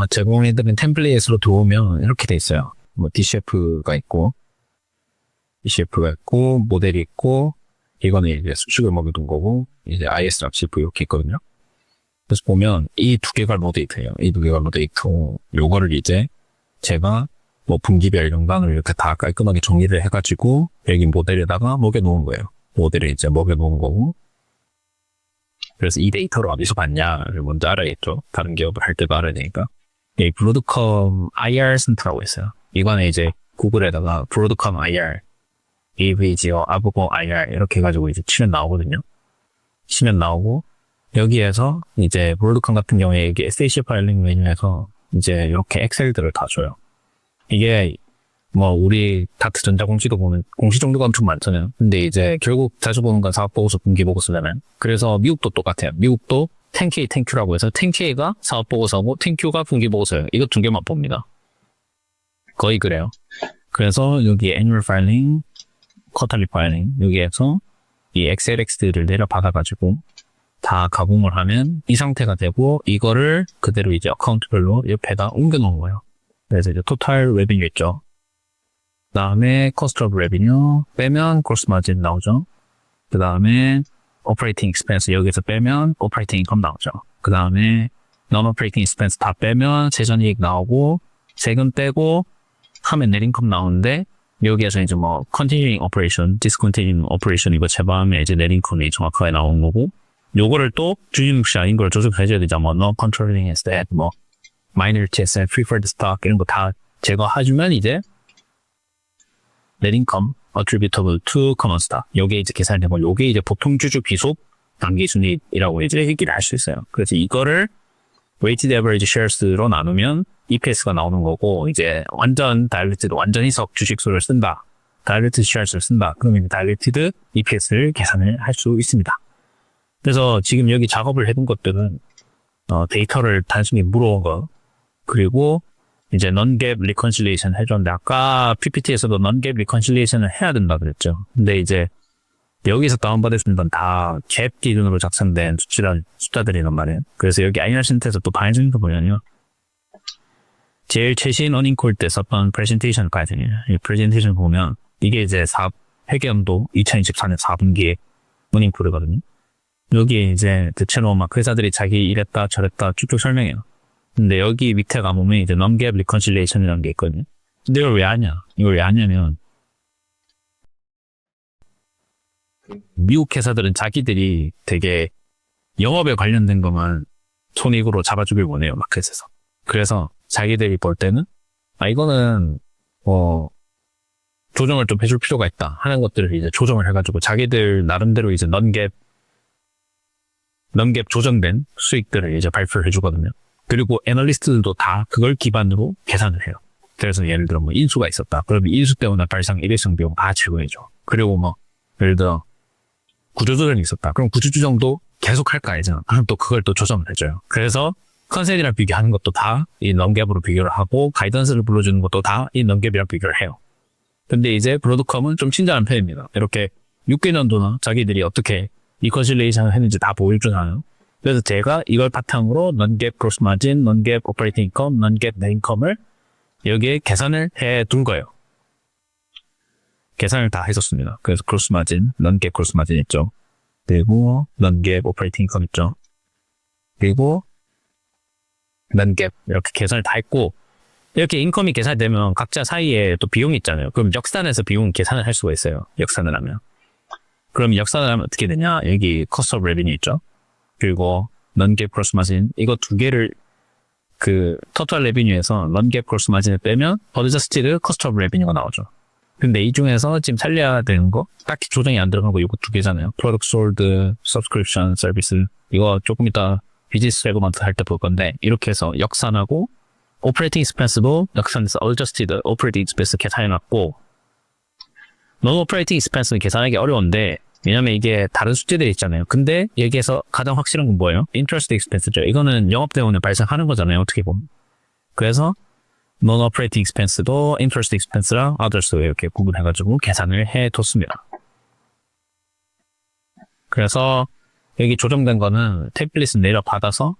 제공해드린 템플릿으로 들어오면 이렇게 돼 있어요. 뭐 DCF가 있고, 모델이 있고, 이거는 이제 수식을 먹여둔 거고, 이제 ISRCV 이렇게 있거든요. 그래서 보면 이 두 개가 로데이트예요. 이 두 개가 로데이트. 요거를 이제 제가 뭐 분기별 영광을 이렇게 다 깔끔하게 정리를 해가지고 여기 모델에다가 먹여놓은 거예요. 모델에 이제 먹여놓은 거고. 그래서 이 데이터를 어디서 봤냐를 먼저 알아야겠죠. 다른 기업을 할 때도 알아야 되니까. 이 브로드컴 IR 센터라고 있어요. 이거는 이제 구글에다가 브로드컴 IR, AVGO, 아브고 IR 이렇게 해가지고 이제 치면 나오거든요. 치면 나오고 여기에서 이제 브로드컴 같은 경우에 이게 SAC 파일링 메뉴에서 이제 이렇게 엑셀들을 다 줘요. 이게 뭐 우리 다트 전자공시도 보면 공시 종류가 엄청 많잖아요. 근데 이제 결국 자주 보는 건 사업보고서, 분기보고서잖아요. 그래서 미국도 똑같아요. 미국도 10K, 10Q라고 해서 10K가 사업보고서고 10Q가 분기보고서예요. 이거 두 개만 봅니다. 거의 그래요. 그래서 여기 annual filing, quarterly filing 여기에서 이 XLX를 내려받아가지고 다 가공을 하면 이 상태가 되고 이거를 그대로 이제 어카운트별로 옆에다 옮겨 놓은 거예요. 그래서 이제 total revenue 있죠. 그 다음에 cost of revenue 빼면 gross margin 나오죠. 그 다음에 operating expense 여기서 빼면 operating income 나오죠. 그 다음에 non-operating expense 다 빼면 세전이익 나오고 세금 빼고 하면 net income 나오는데 여기에서 이제 뭐 continuing operation, discontinuing operation 이거 제반하면 이제 net income이 정확하게 나오는 거고 요거를 또 주식시 아닌 걸 조정해줘야 되죠. 뭐 non-controlling asset, 뭐 minority asset, preferred stock 이런 거 다 제거해주면 이제 net income attributable to common stock. 요게 이제 계산이 되고 요게 이제 보통 주주 비속 단기순이익이라고 이제 얘기를 할 수 있어요. 그래서 이거를 weighted average shares로 나누면 EPS가 나오는 거고 이제 완전 diluted 완전 희석 주식수를 쓴다. diluted shares를 쓴다. 그러면 diluted EPS를 계산을 할 수 있습니다. 그래서 지금 여기 작업을 해둔 것들은 데이터를 단순히 물어온 거 그리고 이제 non-GAAP reconciliation 해줬는데 아까 PPT에서도 non-GAAP reconciliation을 해야 된다 그랬죠. 근데 이제 여기서 다운받을 수 있는 건 다 GAAP 기준으로 작성된 숫자들이란 말이에요. 그래서 여기 IR 센터에서 또 반영적인 거 보면요. 제일 최신 어닝콜 때 썼던 프레젠테이션까지는 이 프레젠테이션 보면 이게 이제 회계연도 2024년 4분기에 어닝콜이거든요. 여기 이제 대체로 막 회사들이 자기 이랬다 저랬다 쭉쭉 설명해요. 근데 여기 밑에 가보면 이제 non-GAAP reconciliation이라는 게 있거든요. 근데 이걸 왜 하냐? 이걸 왜 하냐면 미국 회사들은 자기들이 되게 영업에 관련된 것만 손익으로 잡아주길 원해요. 마켓에서. 그래서 자기들이 볼 때는 이거는 조정을 좀 해줄 필요가 있다 하는 것들을 이제 조정을 해가지고 자기들 나름대로 이제 non-GAAP 조정된 수익들을 이제 발표를 해주거든요. 그리고 애널리스트들도 다 그걸 기반으로 계산을 해요. 그래서 예를 들어 뭐 인수가 있었다. 그러면 인수 때문에 발생 일회성 비용 다 제거해줘. 그리고 뭐 예를 들어 구조조정이 있었다. 그럼 구조조정도 계속 할 거 아니잖아. 그럼 또 그걸 또 조정을 해줘요. 그래서 컨센이랑 비교하는 것도 다 이 non-GAAP으로 비교를 하고 가이던스를 불러주는 것도 다 이 non-GAAP이랑 비교를 해요. 근데 이제 브로드컴은 좀 친절한 편입니다. 이렇게 6개년도나 자기들이 어떻게 리컨실레이션을 했는지 다 보여주잖아요. 그래서 제가 이걸 바탕으로 non-GAAP gross margin, non-GAAP operating income, non-GAAP net income을 여기에 계산을 해 둔 거예요. 계산을 다 했었습니다. 그래서 gross margin, non-GAAP gross margin 있죠. 그리고 non-GAAP operating income 있죠. 그리고 non-GAAP 이렇게 계산을 다 했고 이렇게 인컴이 계산되면 각자 사이에 또 비용이 있잖아요. 그럼 역산해서 비용 계산을 할 수가 있어요. 역산을 하면. 그럼 역산을 하면 어떻게 되냐? 여기 cost of revenue 있죠. 그리고 non-GAAP gross margin 이거 두 개를 그 total revenue에서 non-GAAP gross margin을 빼면 adjusted cost of revenue가 나오죠. 근데 이 중에서 지금 살려야 되는 거 딱히 조정이 안 들어간 거 이거 두 개잖아요. product sold, subscription, service 이거 조금 이따 비즈니스 세그먼트 할 때 볼 건데 이렇게 해서 역산하고 operating expense도 역산해서 adjusted operating expense 계산해놨고 non-operating expense는 계산하기 어려운데 왜냐면 이게 다른 숙제들이 있잖아요. 근데 여기에서 가장 확실한 건 뭐예요? interest expense죠. 이거는 영업 때문에 발생하는 거잖아요. 어떻게 보면. 그래서 non-operating expense도 interest expense랑 others 이렇게 구분해가지고 계산을 해뒀습니다. 그래서 여기 조정된 거는 템플릿을 내려받아서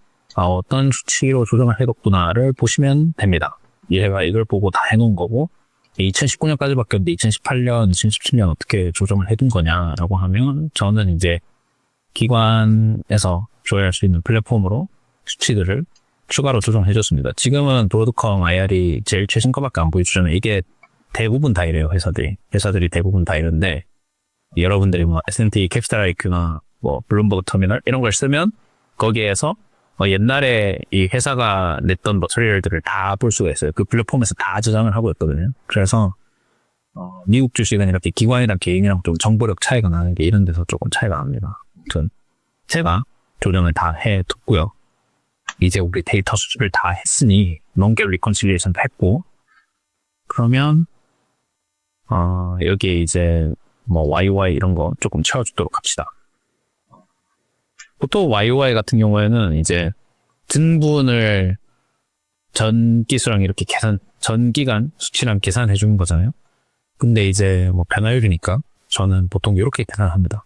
어떤 수치로 조정을 해뒀구나를 보시면 됩니다. 얘가 이걸 보고 다 해놓은 거고 2019년까지 바뀌었는데 2018년, 2017년 어떻게 조정을 해둔 거냐라고 하면 저는 이제 기관에서 조회할 수 있는 플랫폼으로 수치들을 추가로 조정해줬습니다. 지금은 브로드컴 IR이 제일 최신 거밖에 안 보여주잖아요. 이게 대부분 다 이래요, 회사들이 대부분 다 이런데 여러분들이 뭐 S&P 캡스탈 IQ나 뭐 블룸버그 터미널 이런 걸 쓰면 거기에서 옛날에 이 회사가 냈던 머터리얼들을 다 볼 수가 있어요. 그 플랫폼에서 다 저장을 하고 있거든요. 그래서 미국 주식은 이렇게 기관이랑 개인이랑 좀 정보력 차이가 나는 게 이런 데서 조금 차이가 납니다. 아무튼 제가 조정을 다 해뒀고요. 이제 우리 데이터 수집을 다 했으니 non-gap reconciliation도 했고 그러면 여기에 이제 뭐 YOY 이런 거 조금 채워주도록 합시다. 보통 YOY 같은 경우에는 이제 등분을 전 기수랑 이렇게 전 기간 수치랑 계산해 주는 거잖아요. 근데 이제 뭐 변화율이니까 저는 보통 이렇게 계산합니다.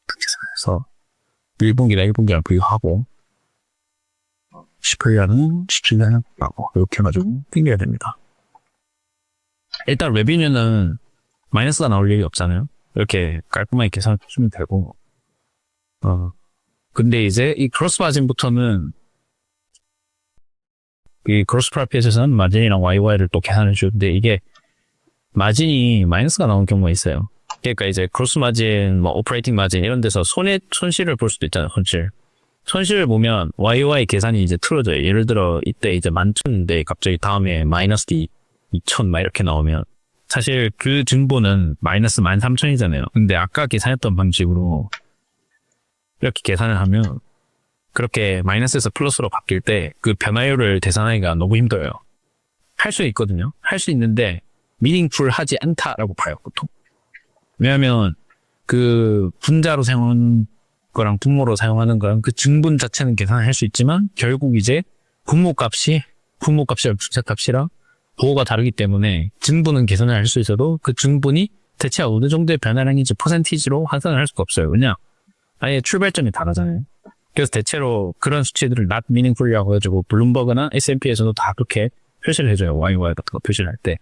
계산해서 1분기랑 1분기랑 비교하고 18년은 17년은 하고 이렇게 해가지고 땡겨야 됩니다. 일단 레비뉴는 마이너스가 나올 일이 없잖아요. 이렇게 깔끔하게 계산해 주면 되고 근데 이제 이 크로스 마진부터는 이 크로스 프로핏에서는 마진이랑 YY를 또 계산해 주는데 이게 마진이 마이너스가 나온 경우가 있어요. 그러니까 이제 크로스 마진, 뭐 오퍼레이팅 마진 이런 데서 손실을 볼 수도 있잖아요. 손실을 보면 YY 계산이 이제 틀어져요. 예를 들어 이때 이제 11,000인데 갑자기 다음에 마이너스 2,000 막 이렇게 나오면 사실 그 증보는 마이너스 13,000이잖아요. 근데 아까 계산했던 방식으로 이렇게 계산을 하면 그렇게 마이너스에서 플러스로 바뀔 때 그 변화율을 계산하기가 너무 힘들어요. 할 수 있거든요. 할 수 있는데 미닝풀하지 않다라고 봐요, 보통. 왜냐하면 그 분자로 사용하는 거랑 분모로 사용하는 거랑 그 증분 자체는 계산할 수 있지만 결국 이제 분모값이랑 분자값이랑 보호가 다르기 때문에 증분은 계산을 할 수 있어도 그 증분이 대체 어느 정도의 변화량인지 퍼센티지로 환산을 할 수가 없어요. 왜냐? 아예 출발점이 다르잖아요. 그래서 대체로 그런 수치들을 not meaningful이라고 해가지고 블룸버그나 S&P에서도 다 그렇게 표시를 해줘요. YY 같은 거 표시를 할 때.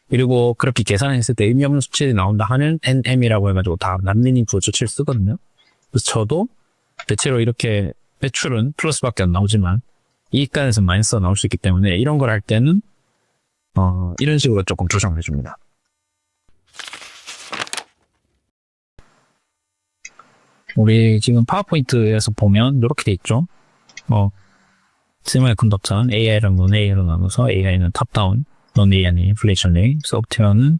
그리고 그렇게 계산했을 때 의미 없는 수치들이 나온다 하면 NM이라고 해가지고 다 not meaningful 수치를 쓰거든요. 그래서 저도 대체로 이렇게 매출은 플러스밖에 안 나오지만 이익간에서 마이너스가 나올 수 있기 때문에 이런 걸 할 때는 이런 식으로 조금 조정을 해줍니다. 우리 지금 파워포인트에서 보면 이렇게 돼 있죠. 세미컨덕터는 AI랑 non-AI로 나눠서 AI는 탑다운, non-AI는 인플레이션 레이, 소프트웨어는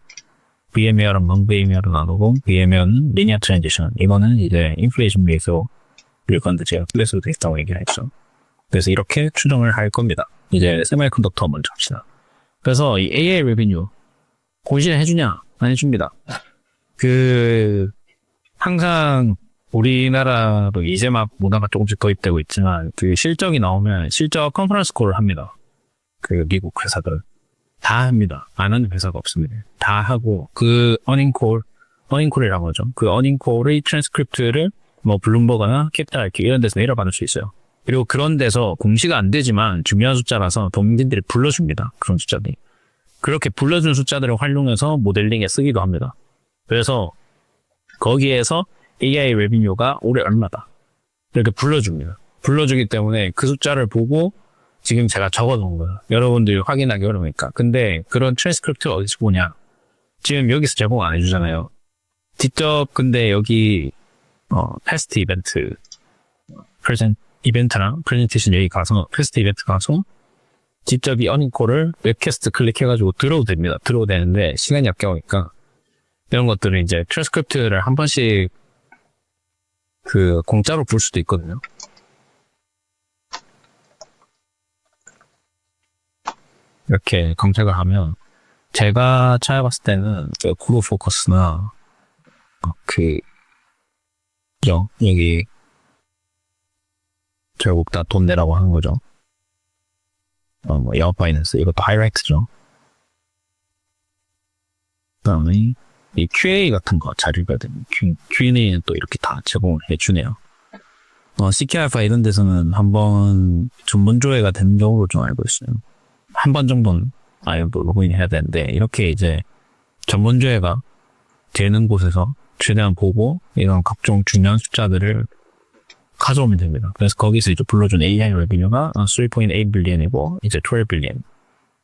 VMware랑 non-VMware로 나누고 VMware는 리니어 트랜지션. 이거는 이제 인플레이션 레이서 일 건데 제가 클래스로 돼 있다고 얘기를 했죠. 그래서 이렇게 추정을 할 겁니다. 이제 세미컨덕터 먼저 합시다. 그래서 이 AI 레비뉴 공시를 해주냐? 안 해줍니다. 항상 우리나라도 이제 막 문화가 조금씩 도입되고 있지만 그 실적이 나오면 실적 컨퍼런스 콜을 합니다. 그 미국 회사들 다 합니다. 안 하는 회사가 없습니다. 다 하고 그 어닝콜이라고 하죠. 그 어닝콜의 트랜스크립트를 뭐 블룸버그나 캡탈 IQ 이런 데서 내려받을 수 있어요. 그리고 그런 데서 공시가 안 되지만 중요한 숫자라서 도민들이 불러줍니다. 그런 숫자들이. 그렇게 불러준 숫자들을 활용해서 모델링에 쓰기도 합니다. 그래서 거기에서 AI 레비뉴가 올해 얼마다 이렇게 불러줍니다. 불러주기 때문에 그 숫자를 보고 지금 제가 적어놓은 거예요. 여러분들이 확인하기 어려우니까. 근데 그런 트랜스크립트를 어디서 보냐? 지금 여기서 제공 안 해주잖아요. 직접 근데 여기 패스트 이벤트 이벤트랑 프레젠테이션 여기 가서 패스트 이벤트 가서 직접 이 어닝콜을 웹캐스트 클릭해가지고 들어도 됩니다. 들어도 되는데 시간이 아까우니까 이런 것들을 이제 트랜스크립트를 한 번씩 공짜로 볼 수도 있거든요. 이렇게 검색을 하면 제가 찾아봤을 때는 구글 포커스나 여기 결국 다 돈 내라고 하는 거죠. 뭐 야후 파이낸스 이것도 하이라이트죠. 그다음에 이 QA 같은 거 잘 읽어야 됩니다. Q&A는 또 이렇게 다 제공을 해주네요. CK알파 이런 데서는 한번 전문 조회가 되는 경우로 좀 알고 있어요. 한 번 정도는 로그인 해야 되는데, 이렇게 이제 전문 조회가 되는 곳에서 최대한 보고 이런 각종 중요한 숫자들을 가져오면 됩니다. 그래서 거기서 이제 불러준 AI 레비뉴가 3.8 빌리언이고 이제 12 빌리언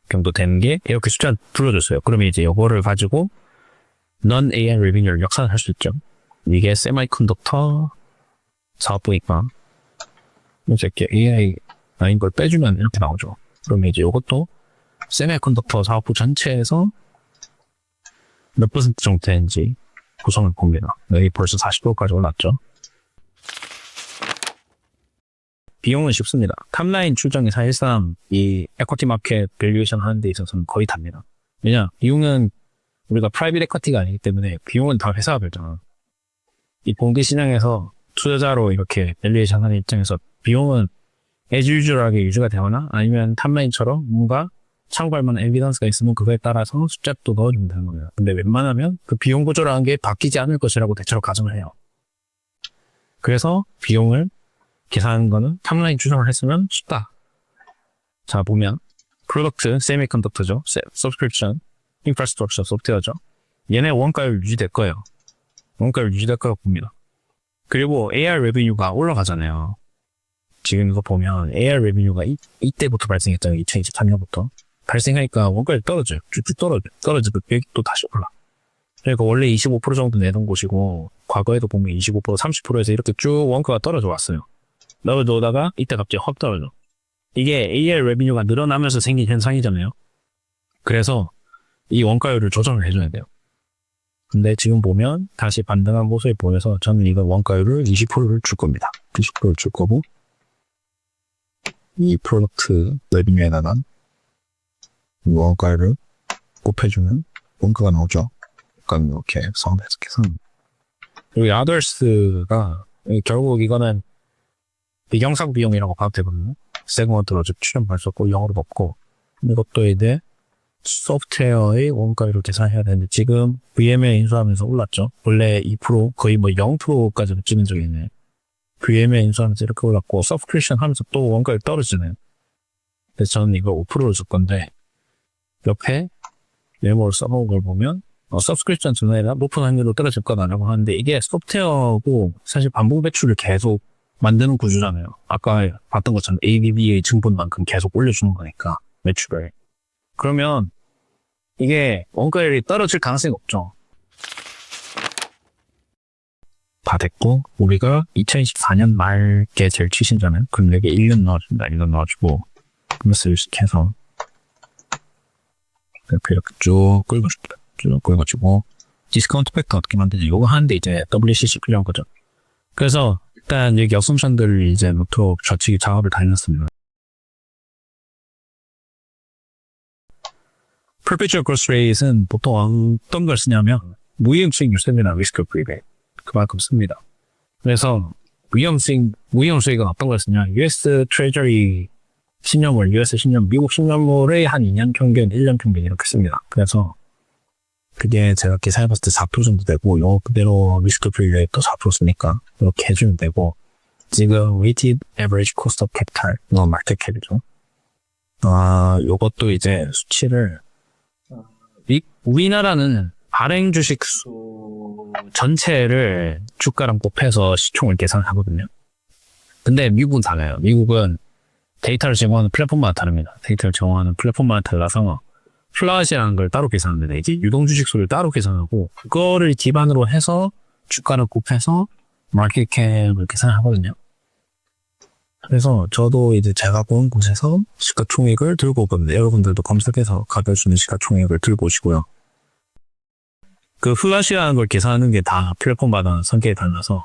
정도 되는 게 이렇게 숫자 불러줬어요. 그러면 이제 이거를 가지고 non AI 레비뉴를 역산할 수 있죠. 이게 세미컨덕터 사업부니까 이제 이렇게 AI인 걸 빼주면 이렇게 나오죠. 그러면 이제 이것도 세미컨덕터 사업부 전체에서 몇 퍼센트 정도 되는지 구성을 봅니다. 여기 벌써 40%까지 올랐죠. 비용은 쉽습니다. 탑라인 출정이 사실상 이 에쿼티 마켓 밸류에이션 하는 데 있어서는 거의 답니다. 왜냐? 비용은 우리가 프라이빗 에쿼티가 아니기 때문에 비용은 다 회사가 들잖아. 이 공개 시장에서 투자자로 이렇게 밸류에이션 하는 입장에서 비용은 as usual하게 유지가 되거나 아니면 탑라인처럼 뭔가 참고할 만한 에비던스가 있으면 그거에 따라서 숫자도 넣어주면 되는 거예요. 근데 웬만하면 그 비용 구조라는 게 바뀌지 않을 것이라고 대체로 가정을 해요. 그래서 비용을 계산하는 거는 탑라인 추정을 했으면 쉽다. 자, 보면 프로덕트, 세미컨덕터죠. 서브스크립션, 인프라스트럭처, 소프트웨어죠. 얘네 원가율 유지될 거예요. 원가율 유지될 거라고 봅니다. 그리고 AR 레비뉴가 올라가잖아요. 지금 이거 보면 AR 레비뉴가 이때부터 발생했잖아요. 2023년부터. 발생하니까 원가율이 떨어져요. 쭉쭉 떨어지고 여기 또 다시 올라. 그러니까 원래 25% 정도 내던 곳이고 과거에도 보면 25%, 30%에서 이렇게 쭉 원가가 떨어져 왔어요. 넣어두다가 이때 갑자기 확 떨어져. 이게 AR 레비뉴가 늘어나면서 생긴 현상이잖아요. 그래서 이 원가율을 조정을 해줘야 돼요. 근데 지금 보면 다시 반등한 모습이 보여서 저는 이거 원가율을 20%를 줄 겁니다. 20%를 줄 거고 이 프로덕트 레비뉴에다가 원가율을 곱해주면 원가가 나오죠. 그러니까 이렇게 해석해서 그리고 others가 결국 이거는 비경상 비용이라고 봐도 되거든요. 세그먼트로 출연 발송고 영어로 없고 이것도 이제 소프트웨어의 원가율을 계산해야 되는데 지금 VMware 인수하면서 올랐죠. 원래 2% 거의 뭐 0%까지 찍은 적이 있네. VMware 인수하면서 이렇게 올랐고 서브스크립션 하면서 또 원가율 떨어지네요. 그래서 저는 이거 5%를 줄 건데 옆에 메모를 써놓은 걸 보면 서브스크립션 전환이라 높은 확률로 떨어질 거다라고 하는데 이게 소프트웨어고 사실 반복 배출을 계속 만드는 구조잖아요. 아까 봤던 것처럼 ABB의 증분만큼 계속 올려주는 거니까 매출을. 그러면 이게 원가율이 떨어질 가능성이 없죠. 다 됐고 우리가 2024년 말께 제일 치신잖아요. 그럼 여기 1년 넣어줍니다. 1년 넣어주고 그러면서 이렇게 해서 이렇게 쭉 긁어줍니다. 쭉 긁어주고 디스카운트 팩터 어떻게 만드냐 이거 하는데 이제 WCC 필요한 거죠. 그래서 일단 여기 어썸션들을 이제 노트북 좌측에 작업을 다 해놨습니다. Perpetual Growth Rate은 보통 어떤 걸 쓰냐면 무이행수익률 씁니다. Risk Free Rate 그만큼 씁니다. 그래서 무이행수익은 어떤 걸 쓰냐 US Treasury 10년물, US 10년, 미국 10년물의 한 2년 평균, 1년 평균 이렇게 씁니다. 그래서 그게 제가 계산해봤을 때 4% 정도 되고 요 그대로 리스크 프리 레이트 4% 쓰니까 이렇게 해주면 되고 지금 weighted average cost of capital 이건 마켓 캡이죠. 요것도 이제 수치를 우리나라는 발행 주식수 전체를 주가랑 곱해서 시총을 계산하거든요. 근데 미국은 달라요. 미국은 데이터를 제공하는 플랫폼마다 다릅니다. 데이터를 제공하는 플랫폼마다 달라서 플라시라는 걸 따로 계산하는데 이제 유동주식수를 따로 계산하고 그거를 기반으로 해서 주가를 곱해서 마켓캡을 계산하거든요. 그래서 저도 이제 제가 본 곳에서 시가총액을 들고 오거든요. 여러분들도 검색해서 가격 주는 시가총액을 들고 오시고요. 그 플라시라는 걸 계산하는 게 다 플랫폼마다 성격이 달라서